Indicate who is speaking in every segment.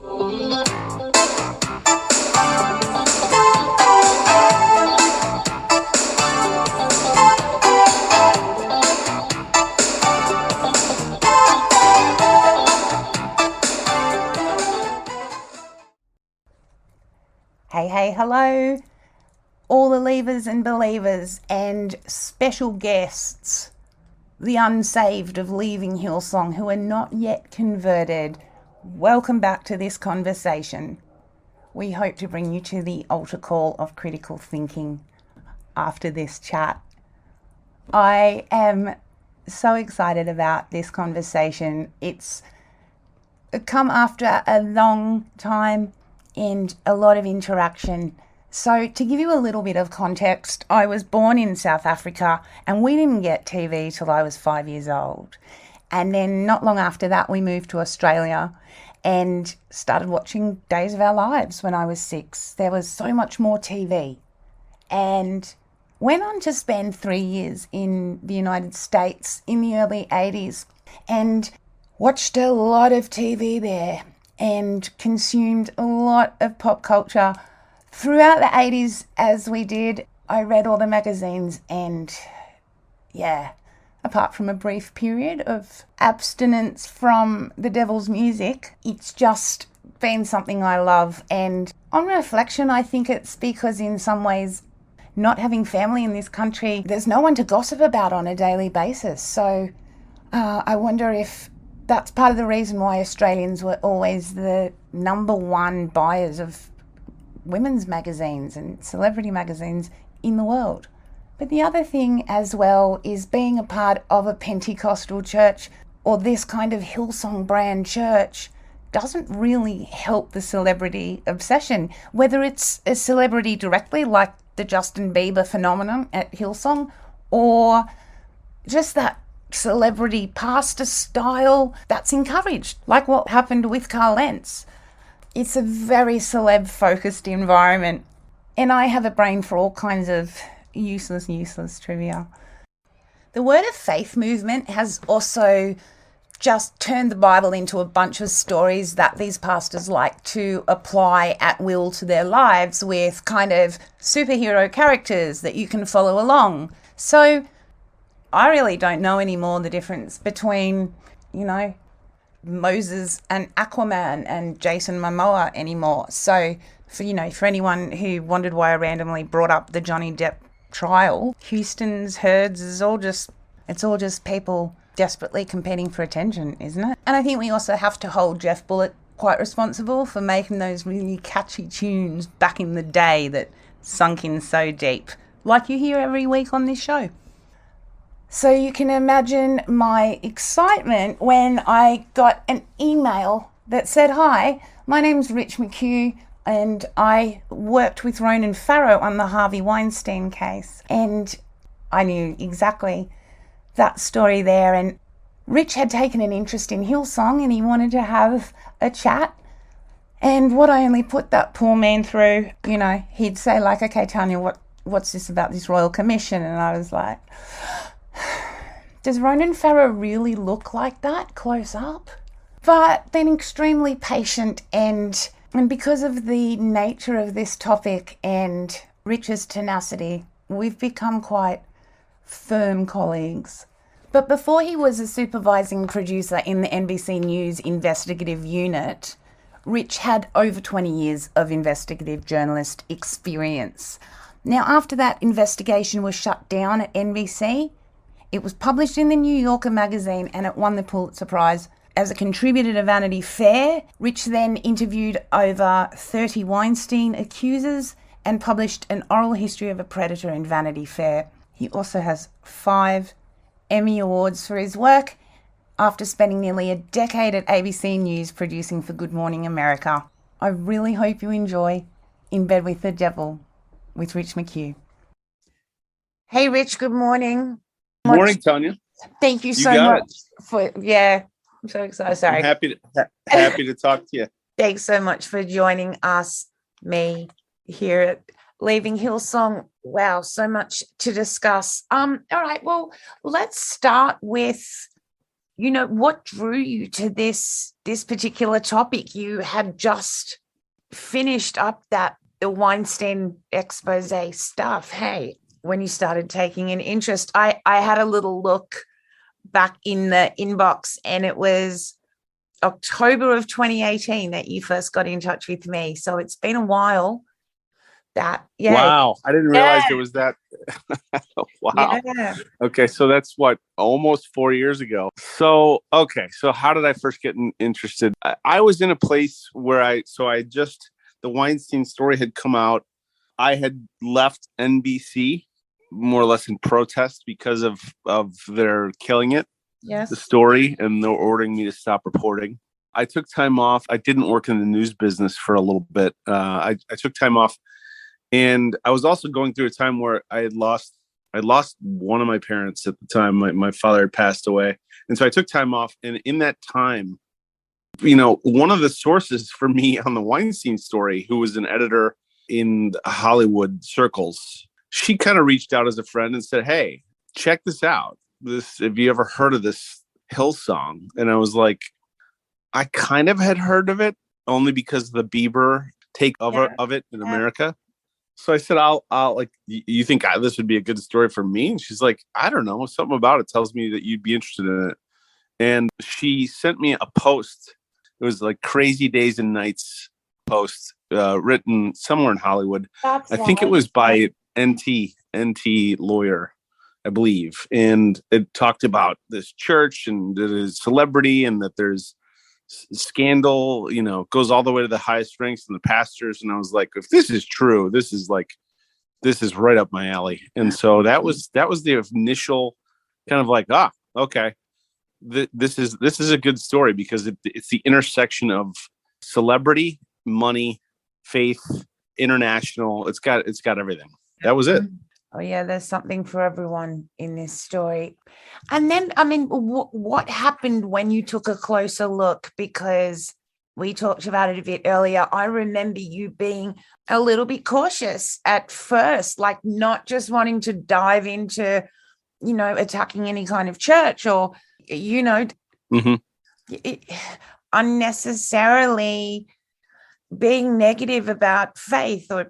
Speaker 1: Hey, hello, all the leavers and believers and special guests, the unsaved of Leaving Hillsong who are not yet converted. Welcome back to this conversation. We hope to bring you to the altar call of critical thinking after this chat. I am so excited about this conversation. It's come after a long time and a lot of interaction. So to give you a little bit of context, I was born in South Africa and we didn't get TV till I was 5 years old. And then not long after that, we moved to Australia and started watching Days of Our Lives when I was 6. There was so much more TV. And went on to spend 3 years in the United States in the early 80s and watched a lot of TV there and consumed a lot of pop culture. Throughout the 80s, as we did, I read all the magazines and, apart from a brief period of abstinence from the devil's music, it's just been something I love. And on reflection, I think it's because in some ways, not having family in this country, there's no one to gossip about on a daily basis. So I wonder if that's part of the reason why Australians were always the number one buyers of women's magazines and celebrity magazines in the world. But the other thing as well is being a part of a Pentecostal church or this kind of Hillsong brand church doesn't really help the celebrity obsession, whether it's a celebrity directly like the Justin Bieber phenomenon at Hillsong or just that celebrity pastor style that's encouraged, like what happened with Carl Lentz. It's a very celeb-focused environment, and I have a brain for all kinds of useless trivia. The Word of Faith movement has also just turned the Bible into a bunch of stories that these pastors like to apply at will to their lives with kind of superhero characters that you can follow along. So I really don't know anymore the difference between, Moses and Aquaman and Jason Momoa anymore. So for anyone who wondered why I randomly brought up the Johnny Depp trial, Houston's herds is all just people desperately competing for attention, isn't it? And I think we also have to hold Jeff Bullock quite responsible for making those really catchy tunes back in the day that sunk in so deep, like you hear every week on this show. So you can imagine my excitement when I got an email that said, "Hi, my name's Rich McHugh and I worked with Ronan Farrow on the Harvey Weinstein case." And I knew exactly that story there. And Rich had taken an interest in Hillsong and he wanted to have a chat. And what I only put that poor man through, he'd say like, "Okay, Tanya, what's this about this Royal Commission?" And I was like, does Ronan Farrow really look like that close up? But then extremely patient and because of the nature of this topic and Rich's tenacity, we've become quite firm colleagues. But before he was a supervising producer in the NBC News investigative unit, Rich had over 20 years of investigative journalist experience. Now, after that investigation was shut down at NBC, it was published in the New Yorker magazine and it won the Pulitzer Prize. As a contributor to Vanity Fair, Rich then interviewed over 30 Weinstein accusers and published an oral history of a predator in Vanity Fair. He also has 5 Emmy Awards for his work after spending nearly a decade at ABC News producing for Good Morning America. I really hope you enjoy In Bed with the Devil with Rich McHugh. Hey, Rich, good morning.
Speaker 2: Good morning, Tanya.
Speaker 1: Thank you so much I'm so excited. Sorry.
Speaker 2: I'm happy to talk to you.
Speaker 1: Thanks so much for joining me here at Leaving Hillsong. Wow, so much to discuss. All right, well, let's start with what drew you to this particular topic? You had just finished up the Weinstein expose stuff. Hey, when you started taking an interest, I had a little look back in the inbox, and it was October of 2018 that you first got in touch with me. So it's been a while.
Speaker 2: Wow, I didn't realize it was that. Wow.
Speaker 1: Yeah.
Speaker 2: Okay, so that's almost 4 years ago. So how did I first get interested? I was in a place where the Weinstein story had come out. I had left NBC more or less in protest because of their killing it.
Speaker 1: Yes.
Speaker 2: The story, and they're ordering me to stop reporting. I took time off. I didn't work in the news business for a little bit. I took time off. And I was also going through a time where I lost one of my parents at the time. My father had passed away. And so I took time off. And in that time, one of the sources for me on the Weinstein story, who was an editor in Hollywood circles, she kind of reached out as a friend and said, "Hey, check this out. Have you ever heard of this Hillsong?" And I was like, I kind of had heard of it only because of the Bieber take of it in America. So I said, I'll like, you think this would be a good story for me? And she's like, I don't know. Something about it tells me that you'd be interested in it. And she sent me a post. It was like Crazy Days and Nights post written somewhere in Hollywood. I think it was by NT Lawyer, I believe. And it talked about this church and the celebrity, and that there's scandal, goes all the way to the highest ranks in the pastors. And I was like, if this is true, this is right up my alley. And so that was the initial kind of like, okay, this is a good story, because it's the intersection of celebrity, money, faith, international. It's got everything. That was it.
Speaker 1: Oh, yeah, there's something for everyone in this story. And then, I mean, what happened when you took a closer look? Because we talked about it a bit earlier. I remember you being a little bit cautious at first, like not just wanting to dive into, attacking any kind of church or, unnecessarily being negative about faith or,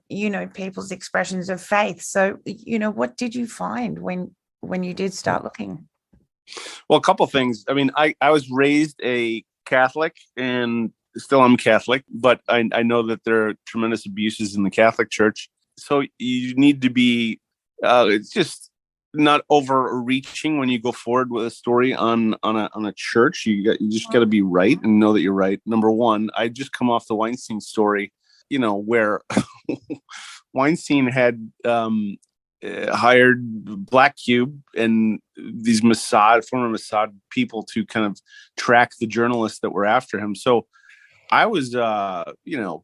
Speaker 1: people's expressions of faith. So, what did you find when you did start looking?
Speaker 2: Well, a couple of things. I mean, I was raised a Catholic, and still I'm Catholic, but I know that there are tremendous abuses in the Catholic Church. So you need to be, it's just not overreaching when you go forward with a story on a church. You just got to be right and know that you're right. Number one, I just come off the Weinstein story, where Weinstein had hired Black Cube and these former Mossad people to kind of track the journalists that were after him. So I was,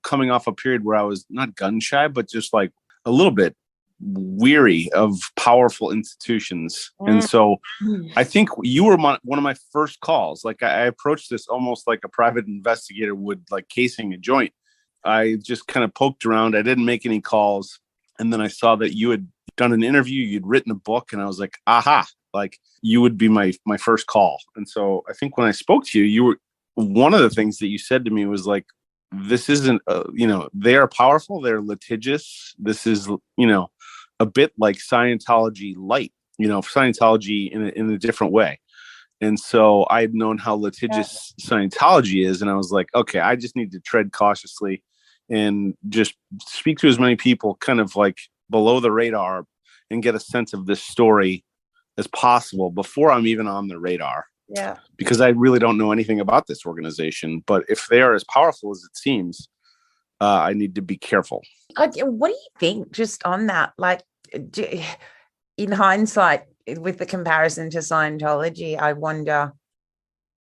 Speaker 2: coming off a period where I was not gun shy, but just like a little bit weary of powerful institutions. And so I think you were one of my first calls. Like I approached this almost like a private investigator would, like casing a joint. I just kind of poked around. I didn't make any calls. And then I saw that you had done an interview, you'd written a book, and I was like, aha, like you would be my first call. And so I think when I spoke to you were, one of the things that you said to me was like, this isn't, they are powerful. They're litigious. This is, a bit like Scientology light, Scientology in a different way. And so I had known how litigious Scientology is. And I was like, okay, I just need to tread cautiously and just speak to as many people kind of like below the radar and get a sense of this story as possible before I'm even on the radar.
Speaker 1: Yeah.
Speaker 2: Because I really don't know anything about this organization. But if they are as powerful as it seems, I need to be careful.
Speaker 1: What do you think just on that? Like, in hindsight, with the comparison to Scientology, I wonder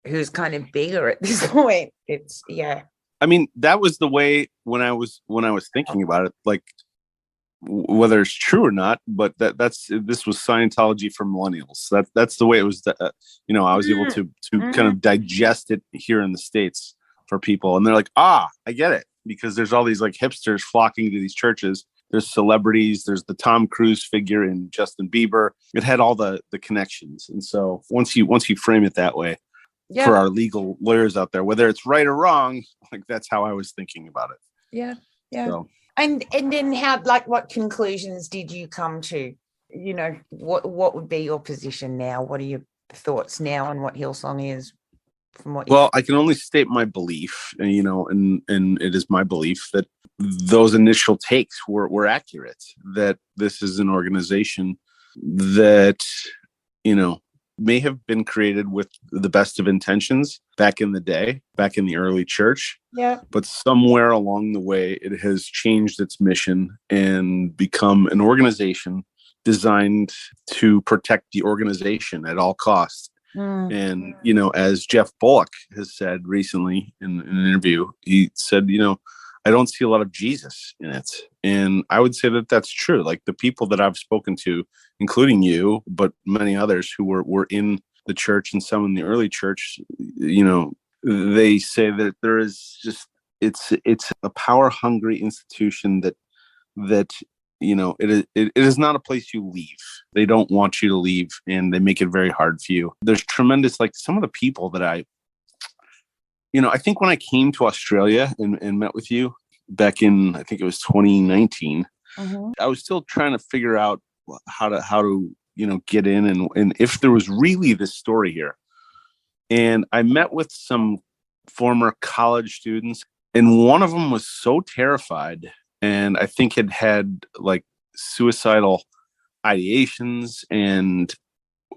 Speaker 1: who's kind of bigger at this point.
Speaker 2: I mean, that was the way when I was thinking about it, like whether it's true or not, but this was Scientology for millennials. That's the way it was. I was able to kind of digest it here in the States for people, and they're like, I get it, because there's all these like hipsters flocking to these churches. There's celebrities. There's the Tom Cruise figure in Justin Bieber. It had all the connections, and so once you frame it that way,
Speaker 1: Yeah.
Speaker 2: for our legal lawyers out there, whether it's right or wrong. Like, that's how I was thinking about it.
Speaker 1: Yeah. Yeah.
Speaker 2: So,
Speaker 1: and then how, like, what conclusions did you come to? You know, what would be your position now? What are your thoughts now on what Hillsong is? From what
Speaker 2: well, I can only state my belief, and it is my belief that those initial takes were accurate, that this is an organization that, may have been created with the best of intentions back in the day, back in the early church.
Speaker 1: Yeah.
Speaker 2: But somewhere along the way, it has changed its mission and become an organization designed to protect the organization at all costs. And, as Jeff Bullock has said recently in an interview, he said, I don't see a lot of Jesus in it. And I would say that that's true. Like, the people that I've spoken to, including you, but many others who were in the church and some in the early church, they say that there is just, it's a power hungry institution that it is not a place you leave. They don't want you to leave, and they make it very hard for you. There's tremendous, like, some of the people that I think when I came to Australia and met with you back in, I think it was 2019, I was still trying to figure out how to get in and if there was really this story here. And I met with some former college students, and one of them was so terrified, and I think had like suicidal ideations and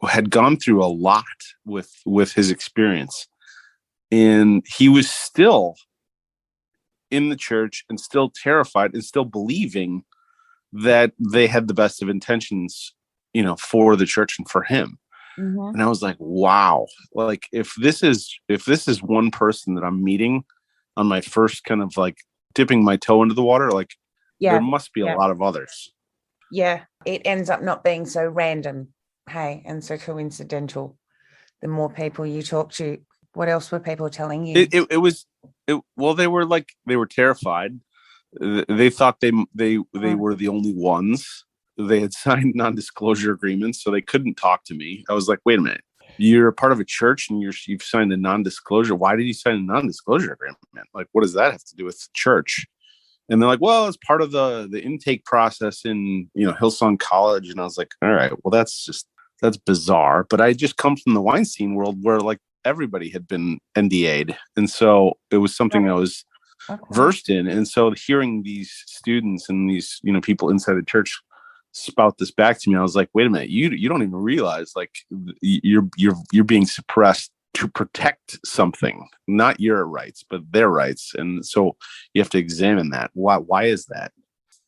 Speaker 2: had gone through a lot with his experience. And he was still in the church and still terrified and still believing that they had the best of intentions, for the church and for him. And I was like, wow, like, if this is one person that I'm meeting on my first kind of like dipping my toe into the water, like, there must be a lot of others.
Speaker 1: Yeah. It ends up not being so random, hey, and so coincidental. The more people you talk to. What else were people telling you?
Speaker 2: Well, they were terrified. They thought they were the only ones. They had signed non-disclosure agreements, so they couldn't talk to me. I was like, wait a minute, you're a part of a church and you've signed a non-disclosure. Why did you sign a non-disclosure agreement? Like, what does that have to do with church? And they're like, well, it's part of the intake process in, Hillsong College. And I was like, all right, well, that's bizarre. But I just come from the Weinstein world where, like, everybody had been NDA'd. And so it was something I was versed in. And so hearing these students and these, people inside the church spout this back to me, I was like, wait a minute, you don't even realize, like, you're being suppressed to protect something, not your rights, but their rights. And so you have to examine that. Why is that?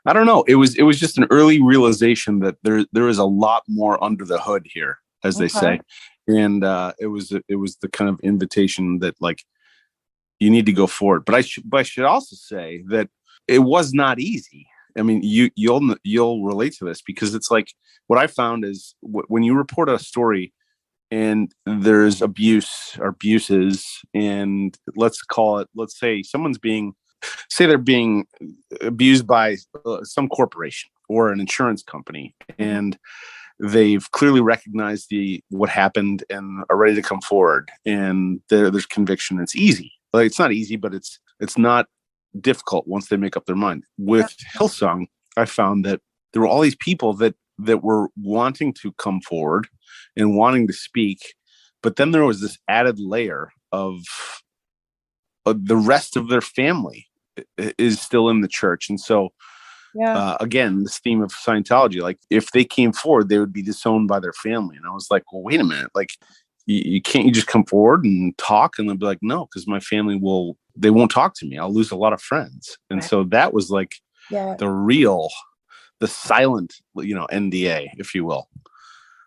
Speaker 2: I don't know. It was just an early realization that there is a lot more under the hood here, as they say. And it was the kind of invitation that, like, you need to go forward. But I should also say that it was not easy. I mean, you'll relate to this, because it's like, what I found is when you report a story and there's abuses, and let's say they're being abused by some corporation or an insurance company, and they've clearly recognized what happened and are ready to come forward, and there's conviction. It's easy. Like, it's not easy, but it's not difficult once they make up their mind. With Hillsong, I found that there were all these people that were wanting to come forward and wanting to speak, but then there was this added layer of the rest of their family is still in the church. And so again, this theme of Scientology, like, if they came forward, they would be disowned by their family. And I was like, well, wait a minute, like, you can't just come forward and talk? And they'll be like, no, because my family they won't talk to me. I'll lose a lot of friends. And so that was like the silent, NDA, if you will.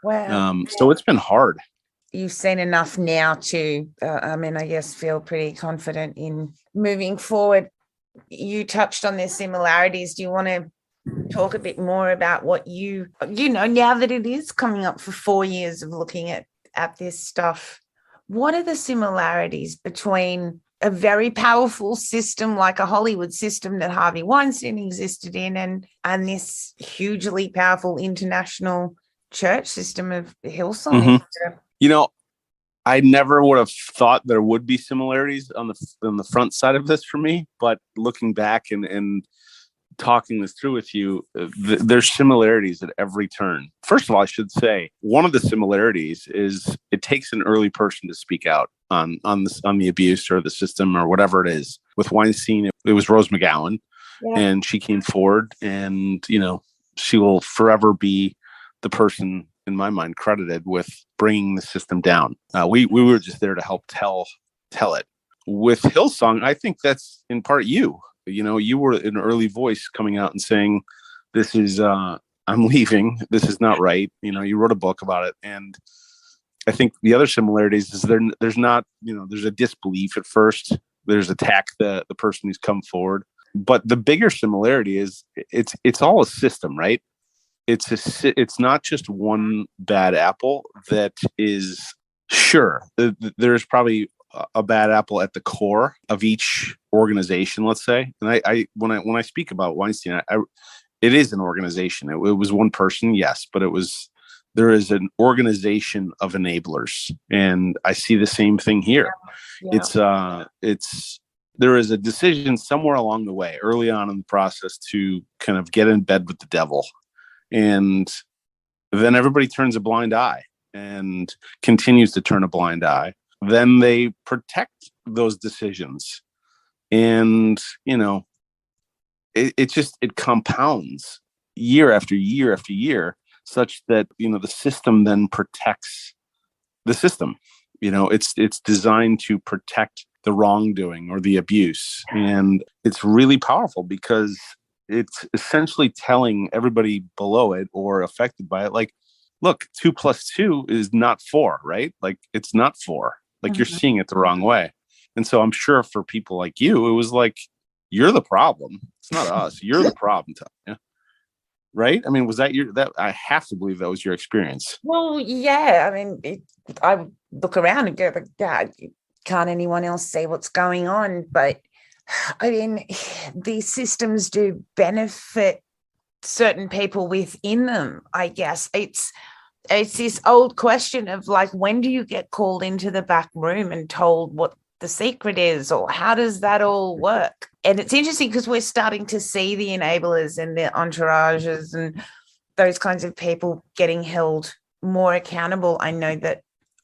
Speaker 1: Wow.
Speaker 2: So it's been hard.
Speaker 1: You've seen enough now to, I guess, feel pretty confident in moving forward. You touched on their similarities. Do you want to talk a bit more about what now that it is coming up for 4 years of looking at this stuff, what are the similarities between a very powerful system like a Hollywood system that Harvey Weinstein existed in and this hugely powerful international church system of Hillsong?
Speaker 2: I never would have thought there would be similarities on the front side of this for me, but looking back and talking this through with you, there's similarities at every turn. First of all, I should say one of the similarities is it takes an early person to speak out on the abuse or the system or whatever it is. With Weinstein, it was Rose McGowan, and she came forward, and she will forever be the person in my mind credited with bringing the system down. We were just there to help tell it. With Hillsong, I think that's in part you. You were an early voice coming out and saying, "This is I'm leaving. This is not right." You wrote a book about it, and I think the other similarities is there's not there's a disbelief at first. There's attack the person who's come forward, but the bigger similarity is it's all a system, right? It's not just one bad apple that is sure. There's probably a bad apple at the core of each organization, let's say. And when I speak about Weinstein, it is an organization. It was one person, yes, but there is an organization of enablers, and I see the same thing here. Yeah. There is a decision somewhere along the way, early on in the process, to kind of get in bed with the devil. And then everybody turns a blind eye and continues to turn a blind eye. Then they protect those decisions. And, it compounds year after year after year, such that, the system then protects the system. It's designed to protect the wrongdoing or the abuse. And it's really powerful because it's essentially telling everybody below it or affected by it, like, look, 2 + 2 is not 4, right? Like, it's not 4. Like, you're seeing it the wrong way. And so I'm sure for people like you, it was like, you're the problem. It's not us. You're the problem. Yeah. Right? I mean, was that I have to believe that was your experience.
Speaker 1: Well, yeah. I mean, I look around and go, God, can't anyone else see what's going on? But I mean, these systems do benefit certain people within them, I guess. It's this old question of, like, when do you get called into the back room and told what the secret is, or how does that all work? And it's interesting because we're starting to see the enablers and the entourages and those kinds of people getting held more accountable. I know that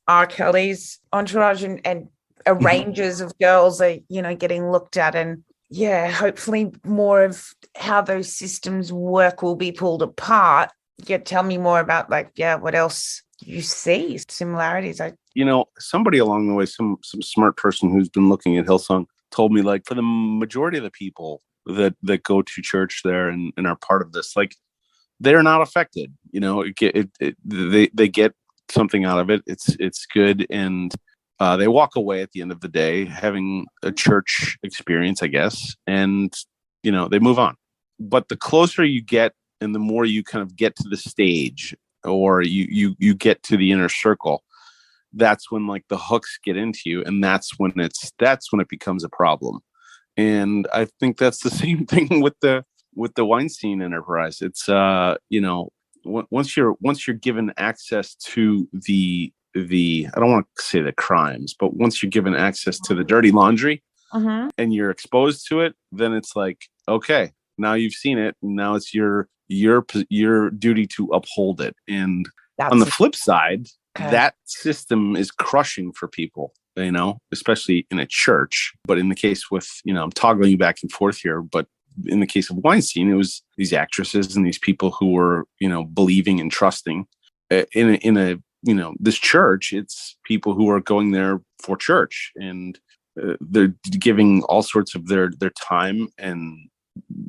Speaker 1: R. Kelly's entourage and ranges of girls are, getting looked at, and hopefully more of how those systems work will be pulled apart. Tell me more about, what else you see similarities.
Speaker 2: Somebody along the way, some smart person who's been looking at Hillsong told me, like, for the majority of the people that go to church there and are part of this, like, they're not affected. They get something out of it. It's good, and they walk away at the end of the day having a church experience, I guess, and they move on. But the closer you get, and the more you kind of get to the stage, or you get to the inner circle, that's when, like, the hooks get into you, and that's when it becomes a problem. And I think that's the same thing with the Weinstein enterprise. It's once you're given access to the I don't want to say the crimes, but once you're given access to the dirty laundry, and you're exposed to it, then it's like, okay, now you've seen it, and now it's your duty to uphold it. And on the flip side, that system is crushing for people, especially in a church. But in the case with, I'm toggling back and forth here, but in the case of Weinstein, it was these actresses and these people who were, believing and trusting in a this church. It's people who are going there for church, and they're giving all sorts of their time and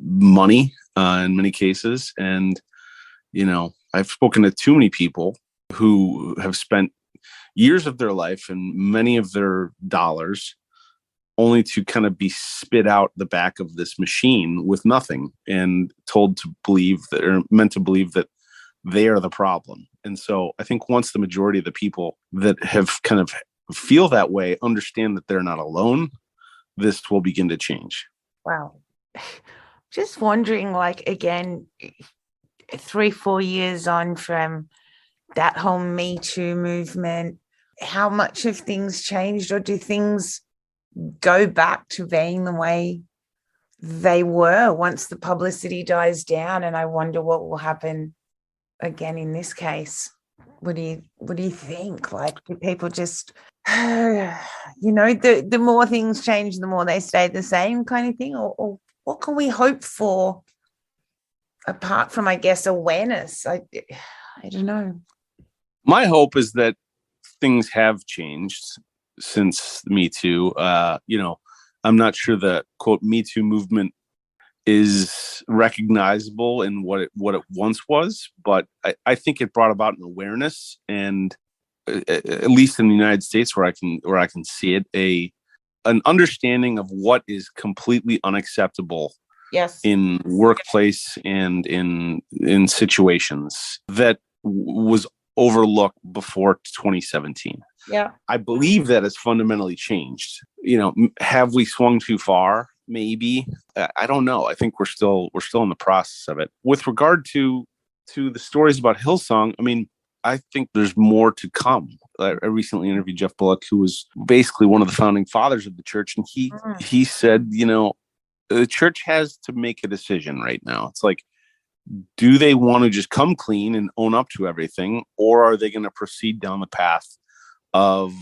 Speaker 2: money in many cases. And, I've spoken to too many people who have spent years of their life and many of their dollars only to kind of be spit out the back of this machine with nothing, and told to believe that, or meant to believe that, they are the problem. And so I think once the majority of the people that have kind of feel that way understand that they're not alone, this will begin to change.
Speaker 1: Wow. Just wondering, again, 3-4 years on from that whole Me Too movement, how much have things changed, or do things go back to being the way they were once the publicity dies down? And I wonder what will happen again in this case. What do you think? Like, do people just, the more things change, the more they stay the same kind of thing? Or what can we hope for apart from, I guess, awareness? I don't know.
Speaker 2: My hope is that things have changed since Me Too. I'm not sure the quote Me Too movement is recognizable in what it once was, but I think it brought about an awareness, and at least in the United States, where I can see it, an understanding of what is completely unacceptable.
Speaker 1: Yes.
Speaker 2: In workplace and in situations that was overlooked before 2017.
Speaker 1: Yeah.
Speaker 2: I believe that has fundamentally changed. Have we swung too far? Maybe. I don't know. I think we're still in the process of it. With regard to the stories about Hillsong, I mean, I think there's more to come. I recently interviewed Jeff Bullock, who was basically one of the founding fathers of the church, and he said, the church has to make a decision right now. It's like, do they want to just come clean and own up to everything, or are they going to proceed down the path of,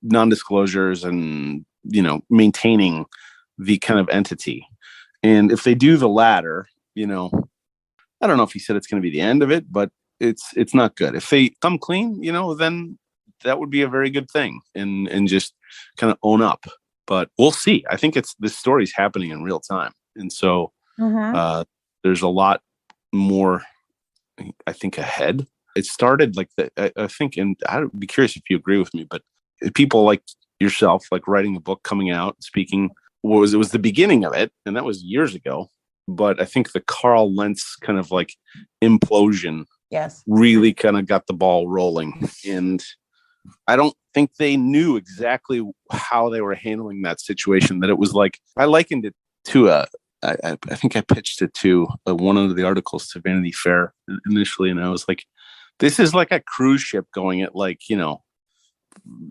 Speaker 2: non-disclosures and, maintaining the kind of entity? And if they do the latter, I don't know if he said it's going to be the end of it, but it's not good. If they come clean, then that would be a very good thing, and just kind of own up. But we'll see. I think this story's happening in real time. And so there's a lot more, I think, ahead. It started like I think, and I'd be curious if you agree with me, but people like yourself, like writing a book, coming out, speaking, it was the beginning of it. And that was years ago. But I think the Carl Lentz kind of like implosion really kind of got the ball rolling. And I don't think they knew exactly how they were handling that situation. That it was like, I likened it to I think I pitched it to one of the articles to Vanity Fair initially. And I was like, this is like a cruise ship going at like,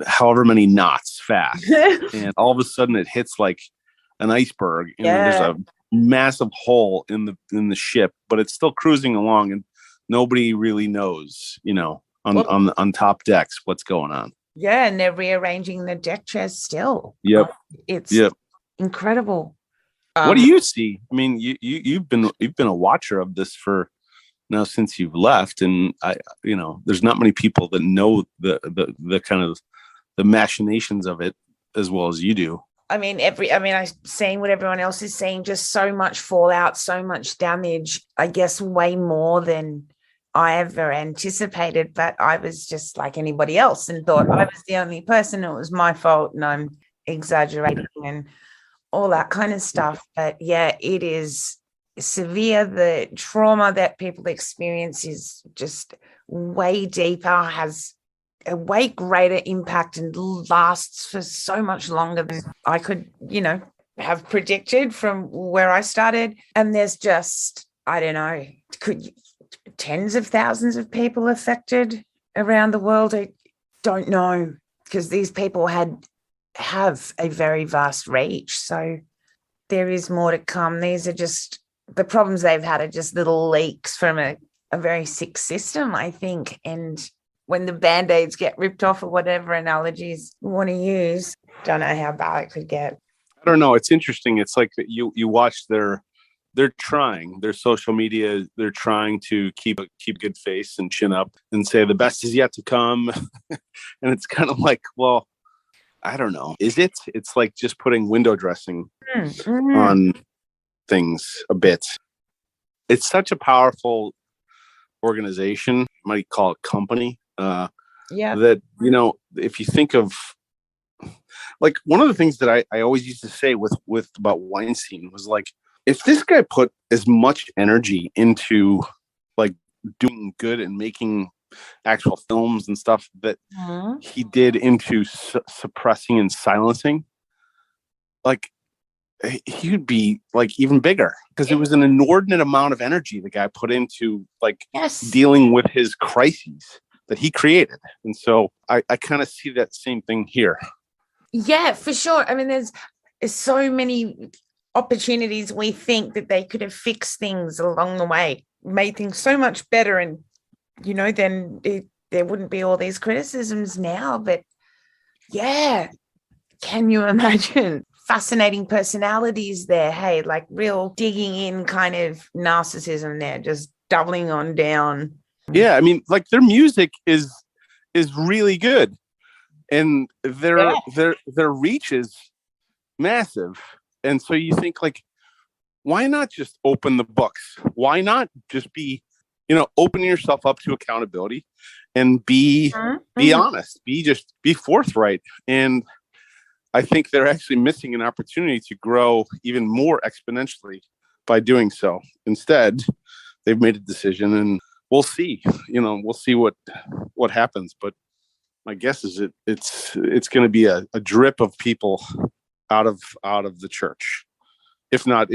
Speaker 2: however many knots fast. And all of a sudden it hits like an iceberg, and there's a massive hole in the ship, but it's still cruising along, and nobody really knows, on top decks what's going on.
Speaker 1: Yeah, and they're rearranging the deck chairs still.
Speaker 2: Yep.
Speaker 1: It's incredible.
Speaker 2: What do you see? I mean, you've been a watcher of this for now since you've left, and there's not many people that know the kind of the machinations of it as well as you do.
Speaker 1: I mean, I've seen what everyone else is seeing, just so much fallout, so much damage, I guess way more than I ever anticipated. But I was just like anybody else and thought I was the only person. It was my fault and I'm exaggerating and all that kind of stuff. But yeah, it is severe. The trauma that people experience is just way deeper, has a way greater impact, and lasts for so much longer than I could, have predicted from where I started. And there's just, I don't know, tens of thousands of people affected around the world. I don't know, because these people have a very vast reach. So there is more to come. These are just, the problems they've had are just little leaks from a very sick system, I think. And when the Band-Aids get ripped off, or whatever analogies you want to use, don't know how bad it could get.
Speaker 2: I don't know. It's interesting. It's like you watch they're trying their social media. They're trying to keep a good face and chin up and say the best is yet to come. And it's kind of like, well, I don't know. Is it? It's like just putting window dressing on things a bit. It's such a powerful organization. You might call it company. That, if you think of, like, one of the things that I always used to say with about Weinstein was like, if this guy put as much energy into like doing good and making actual films and stuff that he did into suppressing and silencing, like, he would be like even bigger, because it was an inordinate amount of energy the guy put into like dealing with his crises. that he created. And so I kind of see that same thing here.
Speaker 1: Yeah, for sure. I mean, there's so many opportunities we think that they could have fixed things along the way, made things so much better. And, then there wouldn't be all these criticisms now. But yeah, can you imagine? Fascinating personalities there. Hey, like real digging in kind of narcissism there, just doubling on down.
Speaker 2: Yeah, I mean, like their music is really good, and their reach is massive. And so you think, like, why not just open the books? Why not just be, open yourself up to accountability and be honest, be forthright. And I think they're actually missing an opportunity to grow even more exponentially by doing so. Instead, they've made a decision, and we'll see. We'll see what happens. But my guess is it's going to be a drip of people out of the church, if not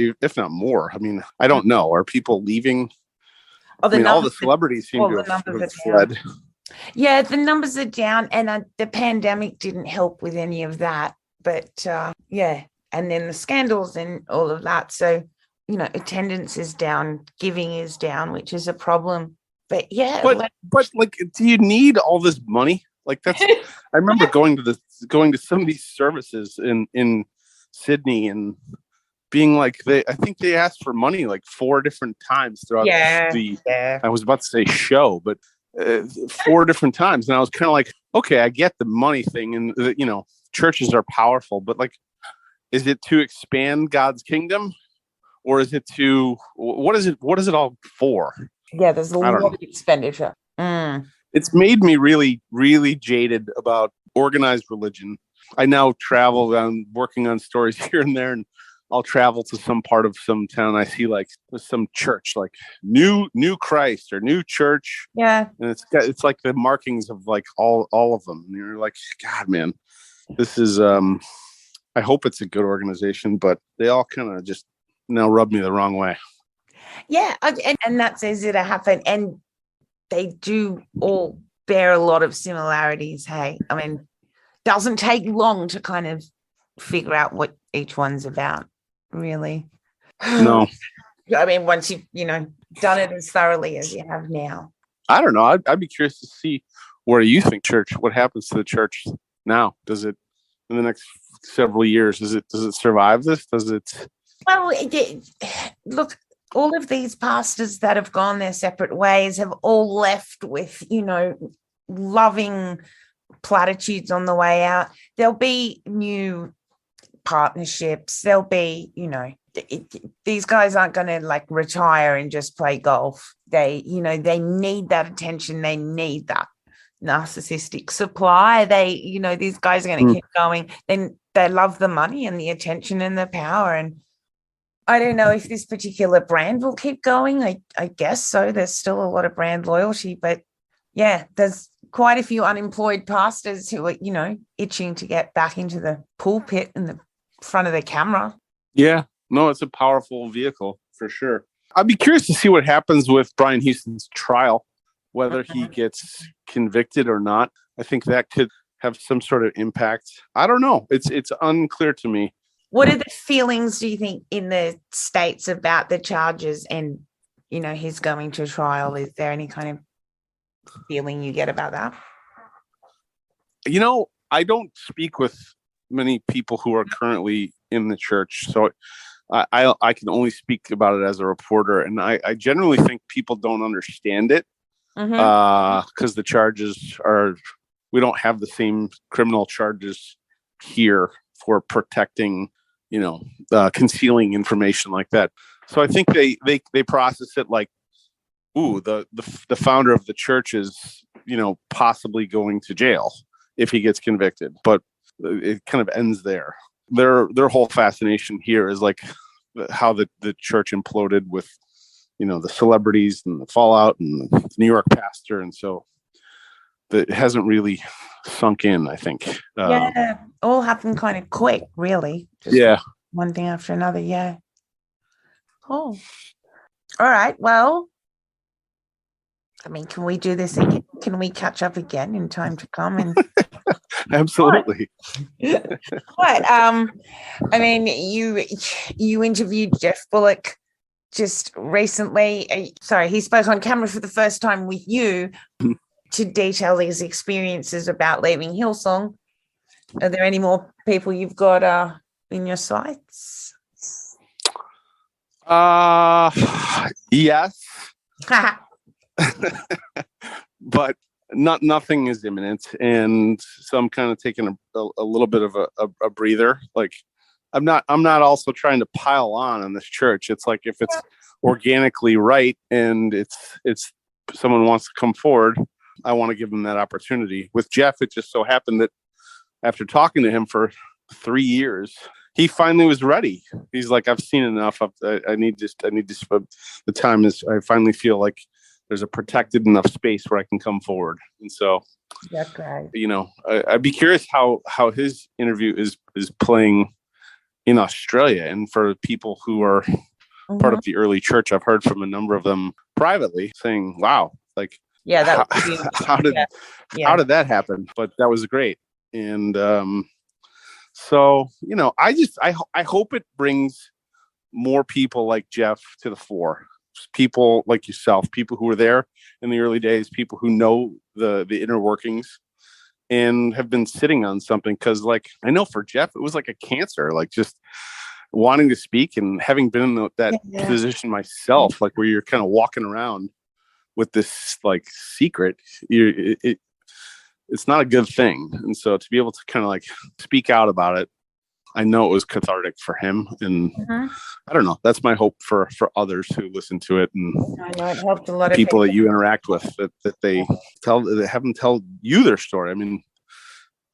Speaker 2: more. I mean, I don't know. Are people leaving? All the celebrities seem to have fled.
Speaker 1: Yeah, the numbers are down, and the pandemic didn't help with any of that. But yeah, and then the scandals and all of that. So, attendance is down, giving is down, which is a problem. But yeah,
Speaker 2: but like, do you need all this money? Like that's, I remember going to some of these services in Sydney and being like, I think they asked for money like 4 different times throughout I was about to say show, but 4 different times. And I was kind of like, okay, I get the money thing, and churches are powerful, but like, is it to expand God's kingdom, or is it to, what is it all for?
Speaker 1: Yeah, there's a lot of expenditure.
Speaker 2: It's made me really, really jaded about organized religion. I now travel. I'm working on stories here and there, and I'll travel to some part of some town. I see like some church, like new Christ or new church.
Speaker 1: Yeah,
Speaker 2: and it's like the markings of like all of them. And you're like, God, man, this is. I hope it's a good organization, but they all kind of just now rub me the wrong way.
Speaker 1: Yeah, and that's easy to happen. And they do all bear a lot of similarities. Hey, I mean, doesn't take long to kind of figure out what each one's about, really.
Speaker 2: No.
Speaker 1: I mean, once you've, done it as thoroughly as you have now.
Speaker 2: I don't know. I'd be curious to see where you think what happens to the church now? Does it, in the next several years, does it survive this? Does it?
Speaker 1: Well, look, all of these pastors that have gone their separate ways have all left with, loving platitudes on the way out. There'll be new partnerships. There'll be, these guys aren't going to like retire and just play golf. They need that attention. They need that narcissistic supply. These guys are going to keep going. Then they love the money and the attention and the power. And I don't know if this particular brand will keep going. I guess so. There's still a lot of brand loyalty, but yeah, there's quite a few unemployed pastors who are, itching to get back into the pulpit and the front of the camera.
Speaker 2: Yeah, no, it's a powerful vehicle for sure. I'd be curious to see what happens with Brian Houston's trial, whether he gets convicted or not. I think that could have some sort of impact. I don't know. It's unclear to me.
Speaker 1: What are the feelings, do you think, in the States about the charges and, his going to trial? Is there any kind of feeling you get about that?
Speaker 2: I don't speak with many people who are currently in the church, so I can only speak about it as a reporter. And I generally think people don't understand it because the charges we don't have the same criminal charges here for protecting, concealing information like that. So I think they process it like, ooh, the founder of the church is, possibly going to jail if he gets convicted. But it kind of ends there. Their whole fascination here is like how the church imploded with, the celebrities and the fallout and the New York pastor. And so it hasn't really sunk in, I think.
Speaker 1: Yeah, all happened kind of quick, really. Just one thing after another. Yeah. Oh, all right. Well, I mean, can we do this again? Can we catch up again in time to come? And
Speaker 2: Absolutely.
Speaker 1: what? I mean, you interviewed Jeff Bullock just recently. Sorry, he spoke on camera for the first time with you to detail his experiences about leaving Hillsong. Are there any more people you've got in your sights?
Speaker 2: Yes. But nothing is imminent, and so I'm kind of taking a little bit of a breather. Like I'm not also trying to pile on this church. It's like if it's organically right and it's someone wants to come forward, I want to give them that opportunity. With Jeff, it just so happened that after talking to him for 3 years, he finally was ready. He's like, I've seen enough. I need the time is. I finally feel like there's a protected enough space where I can come forward. And so,
Speaker 1: that's right.
Speaker 2: I'd be curious how his interview is playing in Australia. And for people who are part of the early church, I've heard from a number of them privately saying, wow, like,
Speaker 1: yeah,
Speaker 2: how did that happen? But that was great. And so, I hope it brings more people like Jeff to the fore. People like yourself, people who were there in the early days, people who know the inner workings and have been sitting on something. Because, like, I know for Jeff, it was like a cancer, like just wanting to speak and having been in that position myself, like where you're kind of walking around with this like secret. It's not a good thing. And so to be able to kind of like speak out about it, I know it was cathartic for him, and I don't know. That's my hope for others who listen to it, and
Speaker 1: I know it helped a lot of
Speaker 2: people that you interact with that they have them tell you their story. I mean,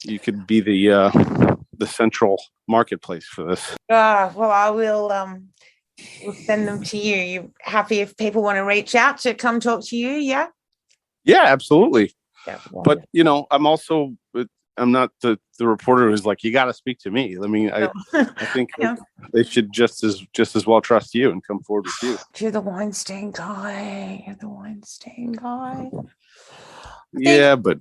Speaker 2: you could be the central marketplace for this.
Speaker 1: Well, I will. We'll send them to you. You happy if people want to reach out to come talk to you? Yeah. Yeah,
Speaker 2: absolutely. Yeah, but I'm not the reporter who's like, you got to speak to me. I mean, I think they should just as well trust you and come forward with you.
Speaker 1: You're the Weinstein guy.
Speaker 2: Yeah, but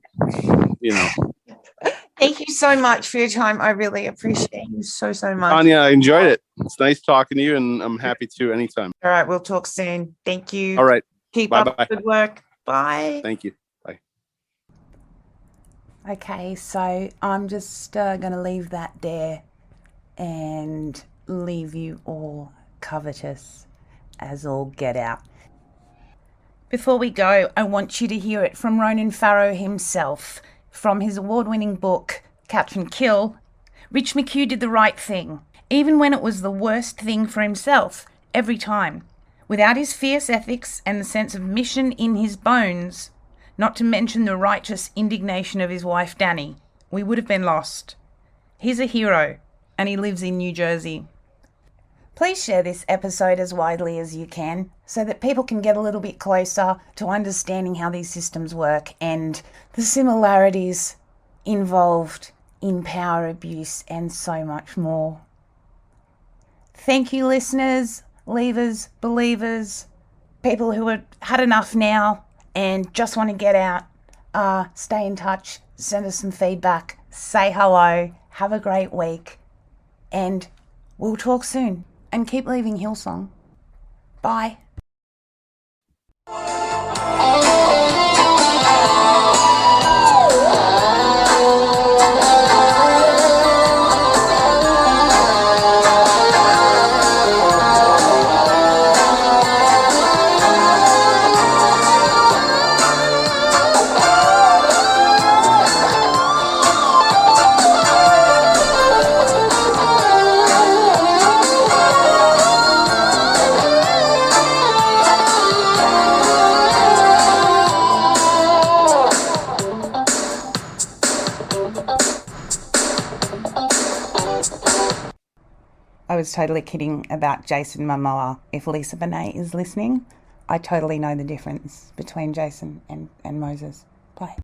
Speaker 1: Thank you so much for your time. I really appreciate you so much.
Speaker 2: Tanya, I enjoyed it. It's nice talking to you, and I'm happy to anytime.
Speaker 1: All right, we'll talk soon. Thank you.
Speaker 2: All right.
Speaker 1: Keep up the good work. Bye.
Speaker 2: Thank you.
Speaker 1: Okay, so I'm just going to leave that there and leave you all covetous as all get out. Before we go, I want you to hear it from Ronan Farrow himself. From his award-winning book, Catch and Kill, Rich McHugh did the right thing, even when it was the worst thing for himself, every time. Without his fierce ethics and the sense of mission in his bones, not to mention the righteous indignation of his wife, Danny, we would have been lost. He's a hero, and he lives in New Jersey. Please share this episode as widely as you can so that people can get a little bit closer to understanding how these systems work and the similarities involved in power abuse and so much more. Thank you, listeners, leavers, believers, people who have had enough now and just want to get out. Stay in touch, send us some feedback, say hello, have a great week, and we'll talk soon. And keep leaving Hillsong. Bye. I was totally kidding about Jason Momoa. If Lisa Bonet is listening, I totally know the difference between Jason and Moses. Bye.